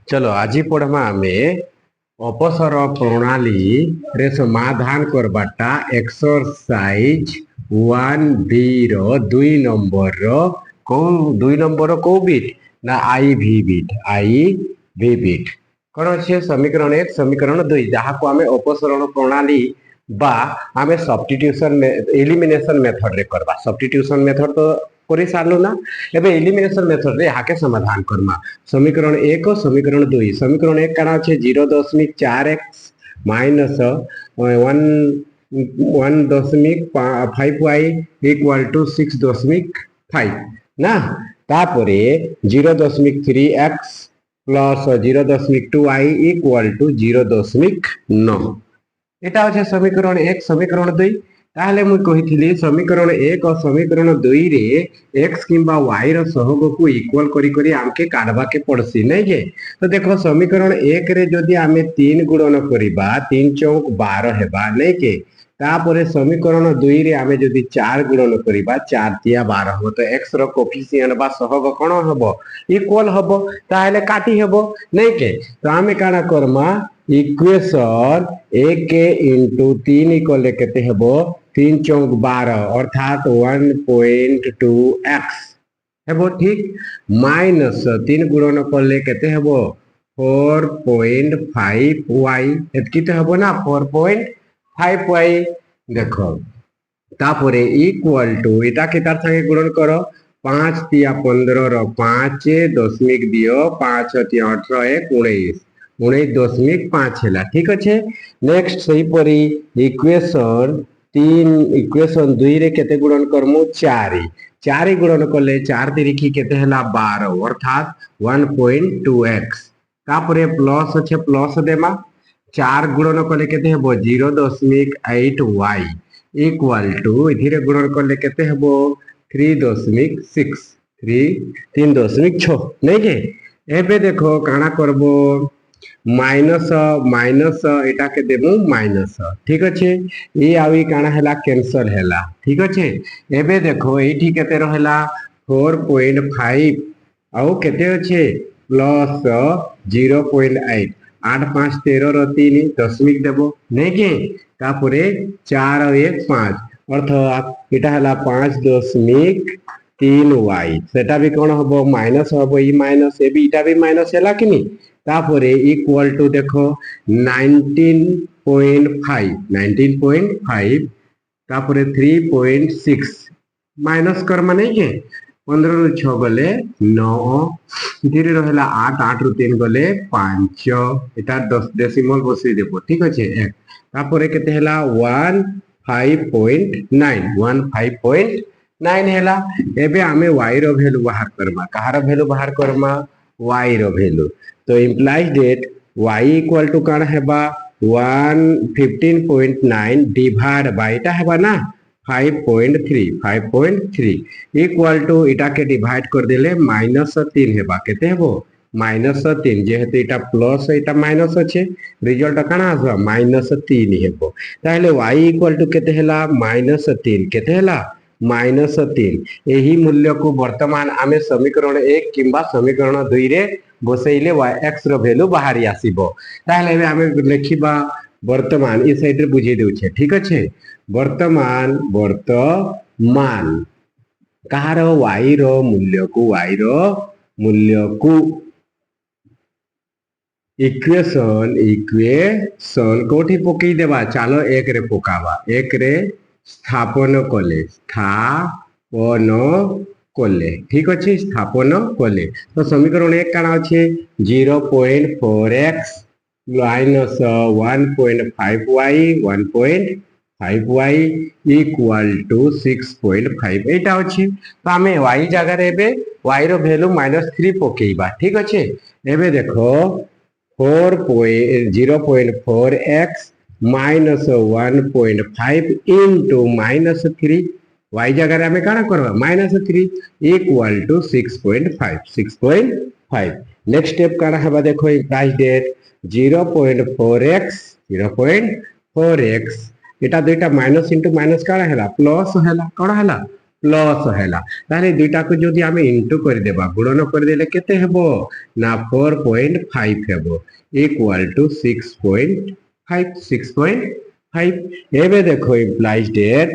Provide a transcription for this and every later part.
चलो आज पढ़मा आमे अपसर प्रणाली रे समाधान करबाटा एक्सरसाइज 1B रो 2 नंबर रो कौन 2 नंबर को बिट ना आई भी बिट कौन अच्छे समीकरण 1 समीकरण 2 जहाँ को आमे अपसरण प्रणाली बा आमे सब्स्टिट्यूशन एलिमिनेशन मेथड रे करबा सब्स्टिट्यूशन मेथड तो करि सारलु ना एबे एलिमिनेशन मेथड रे हाके समाधान करमा समीकरण 1 और समीकरण 2 समीकरण 1 काना छे 0.4x minus 1.5y equal to 6.5 ना तापरे 0.3x plus 0.2y equal to 0.9 এটা হচ্ছে সমীকরণ 1 সমীকরণ 2 তাহলে মুই কহিଥିଲି সমীকরণ 1 और সমীকরণ 2 রে x কিংবা y ର সহগକୁ ইকুয়াল করি করি আমকে কাটবাকে পড়ছি নাই যে তো দেখো সমীকরণ 1 রে যদি আমি 3 গুণন করিবা 3 চৌক 12 হেবা নাই के তারপরে সমীকরণ 2 রে আমি যদি 4 গুণন করিবা 4 তিয়া 12 হবো তো x র কোফিসিয়েন্ট বা সহগ কোন হবো ইকুয়াল হবো তাহলে কাটি হবো নাই के তো আমি কানা করমা इक्वेशन 1 इंटू 3 इक्वल केते हेबो 3 चौक 12 अर्थात 1.2x हेबो ठीक माइनस 3 गुणन करले केते हेबो 4.5y एतकी तो हेबो ना 4.5y देखो तापरे इक्वल टू एटा के तार संगे गुणन करो 5 तिया 15 रो 5 दशमिक दियो 5 तिया 18 1 19 19.5 है ठीक अच्छे नेक्स्ट सही परी इक्वेशन 3 इक्वेशन 2 रे केते गुणन करमु 4 4 गुणन करले 4 तिरिखी केते हला 12 अर्थात 1.2x तापरे प्लस अच्छे प्लस देमा 4 गुणन करले केते हेबो 0.8y इक्वल टू इथिरे गुणन करले केते हेबो 3.6 3.6 नहीं के एबे देखो काना करबो माइनस माइनस एटा के देबो माइनस ठीक अच्छे ये आवी काना हैला कैंसल हैला ठीक अच्छे एबे देखो एठी केते रहला 4.5 आउ केते अच्छे प्लस 0.8 8 5 13 रो 3 दशमिक देबो नहीं के तापरे 4 और 1 5 अर्थात एटा हैला 5.3y सेटा भी कोन हबो माइनस हबो ई माइनस ए भी इटा भी माइनस हैला कि नहीं तापरे इक्वल टू देखो 19.5 तापरे 3.6 माइनस कर माने के 15 रु 6 गले 9 धीरे रहला 8 8 रु 3 गले 5 एटा 10 डेसिमल बसई देबो ठीक अछि एक तापरे केते हैला 15.9 हैला एबे हमें y रो वैल्यू बाहर करमा कहार वैल्यू बाहर करमा y रो वैल्यू तो implies that y equal to काना हेबा 115.9 डिवाइड बाय इटा हेबा ना 5.3 इक्वल टू इटा के डिवाइड कर देले -3 हेबा केते हेबो -3 जेहेतु इटा प्लस इटा माइनस अच्छे रिजल्ट काना आसबा -3 हेबो ताहले y इक्वल टू केते हेला -3 केते हेला -3 यही मूल्य को वर्तमान आमे समीकरण 1 किंबा समीकरण 2 रे बसैले x रो वैल्यू बाहरी आसीबो ताहले एबे आमे लिखिबा वर्तमान ई साइड रे बुझे देउछे ठीक अछि वर्तमान कहार y रो मूल्य को इक्वेशन कोठी पकई देबा चलो एक रे पकाबा एक रे स्थापन कले ठीक अच्छे स्थापन कले तो समीकरण 1 काना अच्छे 0.4x minus 1.5y equal to 6.5 एटा अच्छे तो आम y जगह एबे y रो वैल्यू -3 पकेबा ठीक अच्छे एबे देखो 0.4x माइनस 1.5 इंटू -3 y जगह आम क्या करवा -3 इक्वल टू 6.5 नेक्स्ट स्टेप क्या है देखो प्राइस डेट 0.4x एटा दुईटा माइनस इंटू माइनस क्या है प्लस है कौन है प्लस हैला ताले दुईटा को जदि आमे इनटू कर देबा गुणन कर देले केते हेबो ना 4.5 हेबो इक्वल टू 6.5 6.5 एबे देखो implies that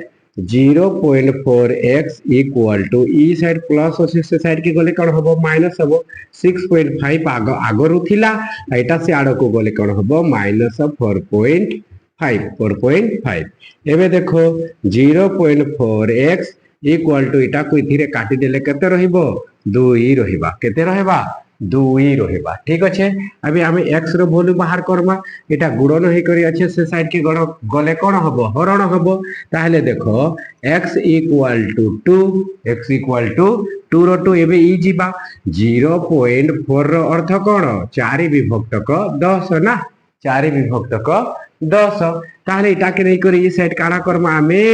0.4x equal to ई साइड प्लस अछि से साइड के गले कोन हबो माइनस हबो 6.5 आगरु थिला एटा से आड़ को गले कोन हबो माइनस 4.5 एबे देखो 0.4x इक्वल टू इटा को इथिरे काटी देले केते रहिबो 2 रहिबा केते रहबा 2 रहिबा ठीक अच्छे अभी आमे x रो वैल्यू बाहर करबा एटा गुणन होई करी अच्छे से साइड के गले कोन हबो हरण हबो ताहले देखो x equal to 2 x equal to 2 रो 2 एबे ई जीबा 0.4 रो अर्थ कोन 4 विभक्तक 10 ना 4 विभक्तक 10 ताहले इटा के नै करी ई साइड काना करबा आमे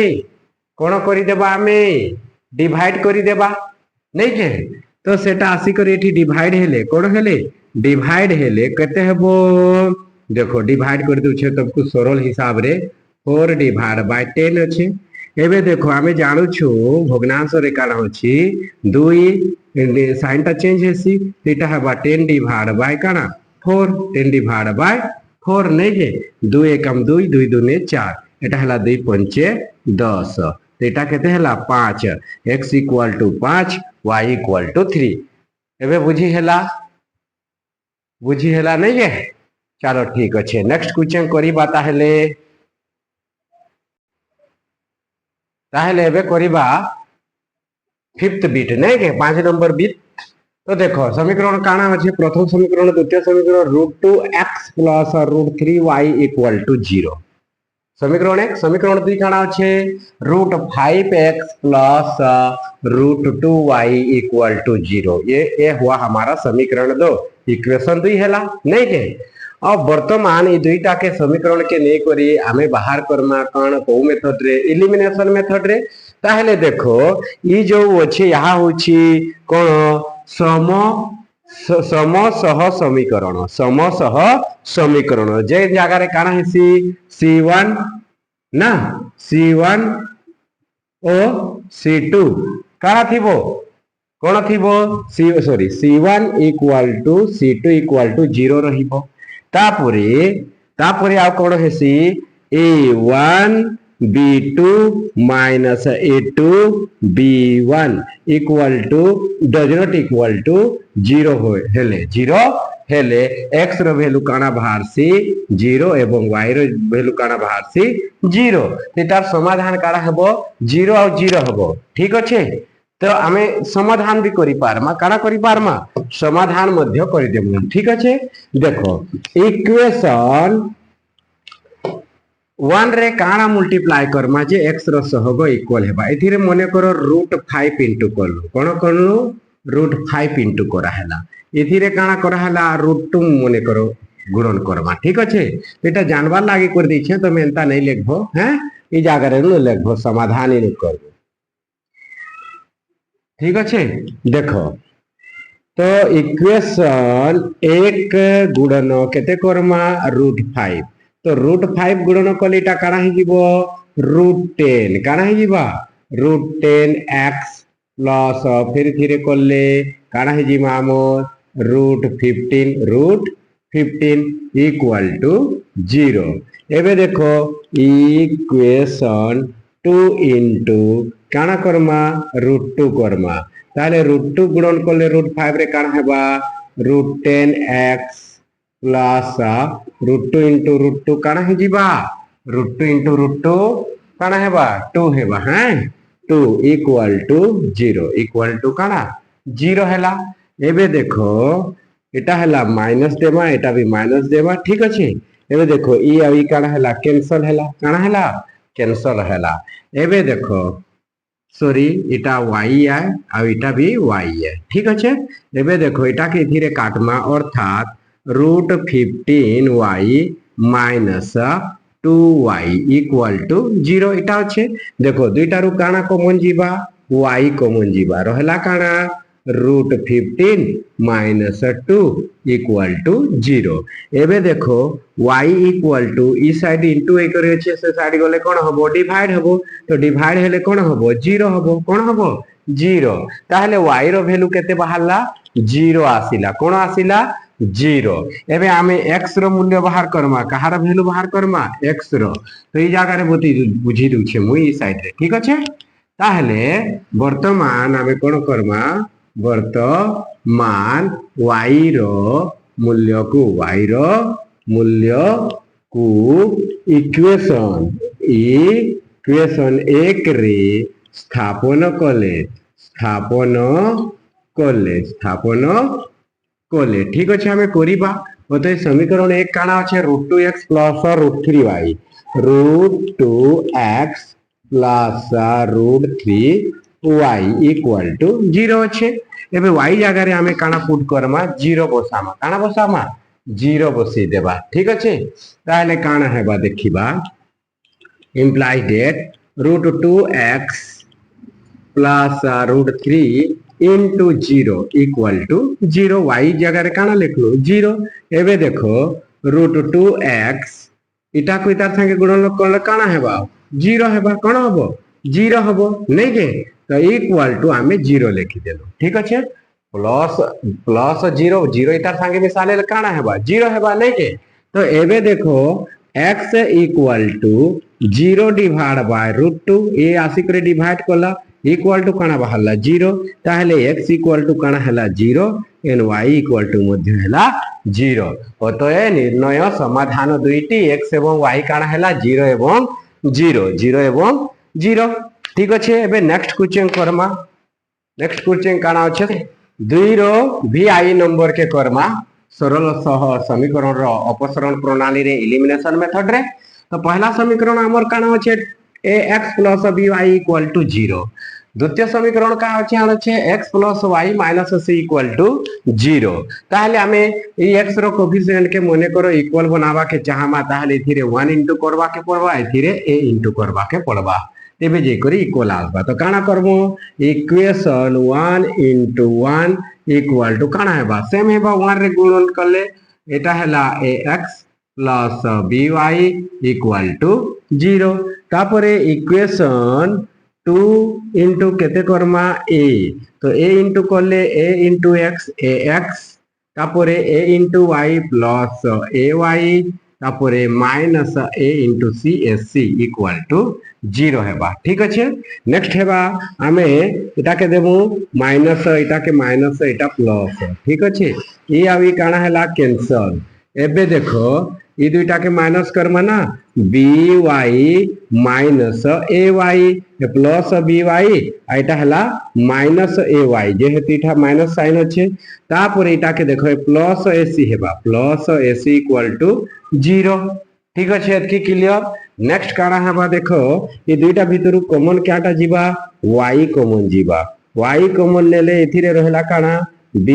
कोन करी देबा आमे डिवाइड करी देबा नै के तो सेटा आसी कर एठी डिवाइड हेले कोन हेले डिवाइड हेले केते हेबो देखो डिवाइड कर दउ छे तुमको सरल हिसाब रे 4 डिवाइड बाय 10 अछि एबे देखो आमे जानु छु भग्नांश रे काना अछि 2 साइन ता चेंज हेसी एटा हेबा 10 डिवाइड बाय काना 4 10 डिवाइड बाय 4 नै के 2 एकम 2 2 दुने 4 एटा हला 2 पंचे 10 एटा केते हला 5 x equal to 5 y equal to 3 एबे बुझी हेला नै के चलो ठीक अच्छे नेक्स्ट क्वेश्चन करिबा ताहले एबे करिबा फिफ्थ बिट नै के 5 नंबर बिट तो देखो समीकरण काना अछि प्रथम समीकरण द्वितीय समीकरण √2x plus √3y equal to 0 समीकरण 1 समीकरण 2 काना अछि √5x plus √2y equal to 0 ये हुआ हमारा समीकरण 2 इक्वेशन 2 हैला नहीं के अब वर्तमान ये दुईटा के समीकरण के नहीं करी हमें बाहर करना कौन को मेथड रे एलिमिनेशन मेथड रे ताहले देखो ई जो अछि यहाँ होछि कोन समसह समीकरण जे जगह रे काना हेसी C1 ना C1 ओ C2 काना थिबो कोन थिबो C1 equal to C2 equal to 0 रहिबो तापरे आ कोन हेसी A1 B2 minus A2 B1 equal to does not equal to 0 हेले x रो वैल्यू काना बाहर सी 0 एवं y रो वैल्यू काना बाहर सी 0 एटार समाधान काना हेबो 0 और 0 हेबो ठीक अछि तो आमे समाधान भी करि पारमा काना करि पारमा समाधान मध्य करि देबो ठीक अछि देखो इक्वेशन 1 रे काना मल्टीप्लाई करमा जे x रो सहग इक्वल हेबा एथिरे मने करो √5 इनटू करलो कोन करलो √5 इनटू करा हैला एथिरे काना करा हैला √2 मने करो गुणन करमा ठीक अछि एटा जानबार लागि कर दै छै तो मेनता नै लेखबो हैं ई जागा रे न लेखबो समाधान ही करबो ठीक अच्छे देखो तो इक्वेशन 1 गुणन केते करमा √5 तो √5 गुणन कलिटा काना ही जीवो √10 काना ही जीवा √10x प्लस फिर धीरे करले काना ही जीवा हमर √15 इक्वल टू 0 एबे देखो इक्वेशन 2 इनटू काना करमा √2 करमा ताले √2 गुणन करले √5 रे काना हेबा √10x प्लस √2 इनटू √2 काना हे जीवा √2 इनटू √2 काना हेबा 2 हेबा हैं 2 इक्वल टू 0 इक्वल टू काना 0 हैला एबे देखो एटा हैला माइनस देबा एटा भी माइनस देबा ठीक अछि एबे देखो ई आ ई काना हैला कैंसिल हैला काना हैला कैंसिल हैला एबे देखो सॉरी इटा y है और इटा भी y है ठीक अच्छे एबे देखो इटा के धीरे काटमा अर्थात √15y minus 2y equal to 0 इटा अच्छे देखो दुईटा रु काना कॉमन जीवा y कॉमन जीवा रहला काना √15 माइनस 2 इक्वल टू 0 एबे देखो y इक्वल टू ई साइड इंटू ए करे छे से साइड गले कोन हबो डिवाइड हबो तो डिवाइड हेले कोन हबो 0 हबो कोन हबो 0 ताहले y रो वैल्यू केते बाहरला 0 आसिला कोन आसिला 0 एबे आमे x रो मूल्य बाहर करमा कहार वैल्यू बाहर करमा x रो तो ई जागा रे बुझी दउ छे मुई ई साइड रे ठीक अछि ताहले वर्तमान आमे कोन करमा वर्तमान y रो मूल्य को इक्वेशन एक रे स्थापन कले ठीक अच्छे आम करिबा तो समीकरण एक काना अच्छे √2x plus √3y √2x plus √3y equal to 0 अच्छे एबे y जगह रे आमे काना पुट करमा 0 बसामा काना बसामा 0 बसी देबा ठीक अच्छे ताले काना हेबा देखिबा implies that √2x plus √3 into 0 equal to 0 y जगह रे काना लिखलो 0 एबे देखो √2x इटा को इतार संगे गुणन करले काना हेबा 0 हेबा कोन हबो 0 हबो नै के तो इक्वल टू आमे 0 लिखि देलो ठीक अछि प्लस 0 इतार संगे मिसाले काना हेबा 0 हेबा नै के तो एबे देखो x equal to 0 divide by √2 ए आसी करे डिवाइड कला इक्वल टू काना बाहरला 0 ताहले x इक्वल टू काना हला 0 एंड y इक्वल टू मध्य हला 0 अतः निर्णय समाधान दुईटी x एवं y काना हला 0 एवं 0 ठीक अछि एबे next question Karma next question काना अछि 2 रो vi नंबर के करमा सरल सह समीकरण रो अपसरण प्रणाली रे एलिमिनेशन मेथड रे तो पहला समीकरण हमर काना अछि ax + by = 0 द्वितीय समीकरण का अछि x + y - c = 0 ताहले हमें ई x रो कोएफिशिएंट के मने करो इक्वल बनावा के चाहमा ताहले इथिरे 1 * करबा के पड़बा इथिरे a * करबा के पड़बा तेबे जे करी इक्वल आबा तो काना करबो इक्वेशन 1 * 1 = काना हेबा सेम हेबा 1 रे गुणन करले एटा हला ax + by = 0 तापरे इक्वेशन 2 into केते करमा a तो a into करले a into x ax तापरे a into y plus ay तापरे minus a into c sc equal to 0 हेबा ठीक अछि नेक्स्ट हेबा आमे एटा के देबो माइनस एटा के माइनस एटा प्लस ठीक अछि ई आबी काना हला कैंसल एबे देखो ई दुईटा के माइनस करमा ना by minus ay plus by एटा हला माइनस ay जे हेतु इटा माइनस साइन अछि तापर एटा के देखो प्लस ac हेबा प्लस ac = 0 ठीक अछि एतकी क्लियर नेक्स्ट काना हेबा देखो ई दुईटा भितरु कॉमन क्याटा जीवा y कॉमन जीवा y कॉमन लेले एथिरे रहला काना b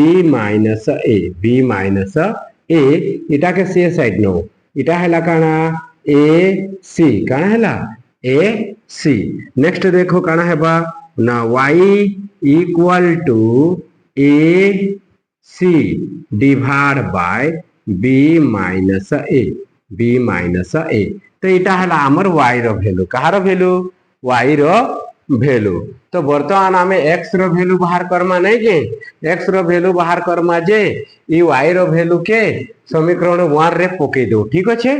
- a इटा के से साइड नो इटा हला काना ac काना हला ac नेक्स्ट देखो काना हेबा ना y = ac divide by b - a तो इटा हला हमर y रो वैल्यू कहार वैल्यू y रो वैल्यू तो वर्तमान हमें x रो वैल्यू बाहर करमा नै के x रो वैल्यू बाहर करमा जे ई y रो वैल्यू के समीकरण 1 रे पके दो ठीक अछि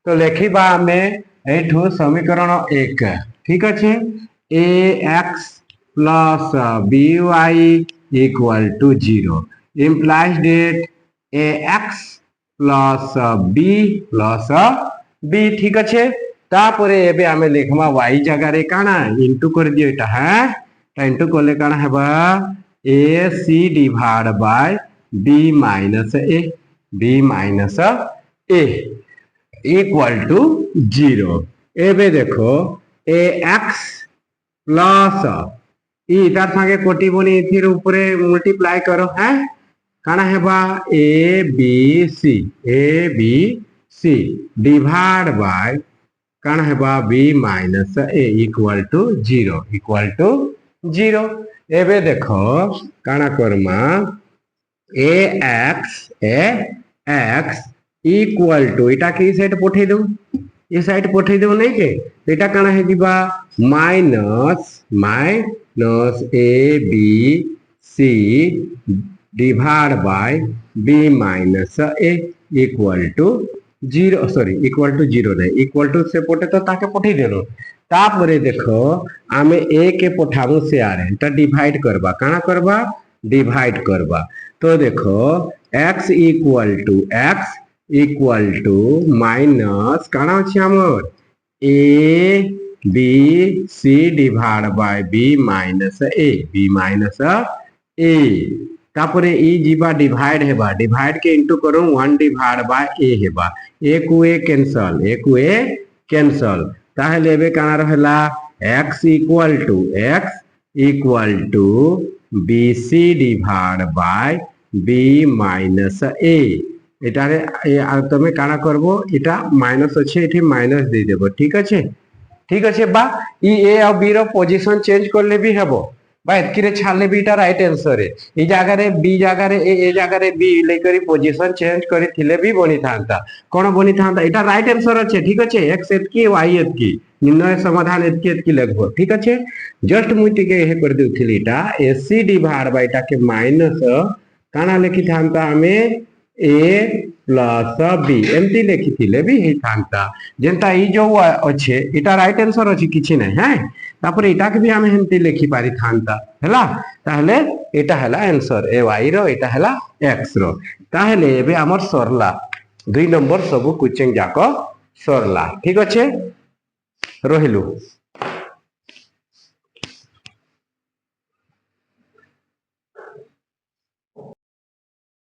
तो लेखिबा हमें एठो समीकरण 1 ठीक अछि ax + by = 0 implies that ax + b ठीक अछि तापरे एबे हमें लिखमा y जगह रे काना इनटू कर दियो एटा है इनटू करले काना हेबा ac divide by b - a = 0 एबे देखो ax प्लस ई तार संगे कोटी बनी फिर ऊपरे मल्टीप्लाई करो है काना हेबा abc डिवाइड बाय काना हेबा b - a = 0 = 0 एबे देखो काना करमा ax इक्वल टू एटा के साइड पठे दो ये साइड पठे दो नहीं के एटा काना है दिबा minus minus a B C divide by B minus a equal to zero sorry equal to zero नहीं इक्वल टू से पटे तो ताके पठे देनो तापरे देखो आमे ए के पठामु से आरे ता डिवाइड करबा काना करबा डिवाइड करबा तो देखो x इक्वल टू माइनस काना अछि हमर ए B C divide by B minus A तापरे ई जीवा डिवाइड हेबा डिवाइड के इनटू करो 1 डिवाइड बाय ए हेबा ए को ए कैंसल ताहले एबे काना रहला x equal to BC divide by B minus A এটারে তুমি কানা করব এটা মাইনাস আছে এটি মাইনাস দিয়ে দেব ঠিক আছে বা ই এ আর বি র পজিশন চেঞ্জ করলে भी হবো বা এতকিরে ছাড়লে भी এটা রাইট आंसर है এই জায়গারে বি জায়গারে এ জায়গারে বি লেকরি পজিশন চেঞ্জ করে থিলে भी বনি থান্তা কোন বনি থান্তা এটা রাইট आंसर আছে ঠিক আছে x এতকি y এতকি নির্ণয় সমাধান এতকি লিখবো ঠিক আছে जस्ट মুই টিকে এ করে দেউছিলি এটা এসি ডিভাইড বাই এটাকে মাইনাস কানা লিখি থান্তা আমি ए प्लस बी एमती लिखी थिले भी हे थांता जेंता ई जो अच्छे इटा राइट आंसर अछि किछि नै है तापर इटा के भी हम हेमती लिखि पारि थांता हला ताहले एटा हला आंसर ए y रो एटा हला x रो ताहले एबे हमर सरला 2 नंबर सब क्वेश्चन जाको सरला ठीक अछि रहिलु।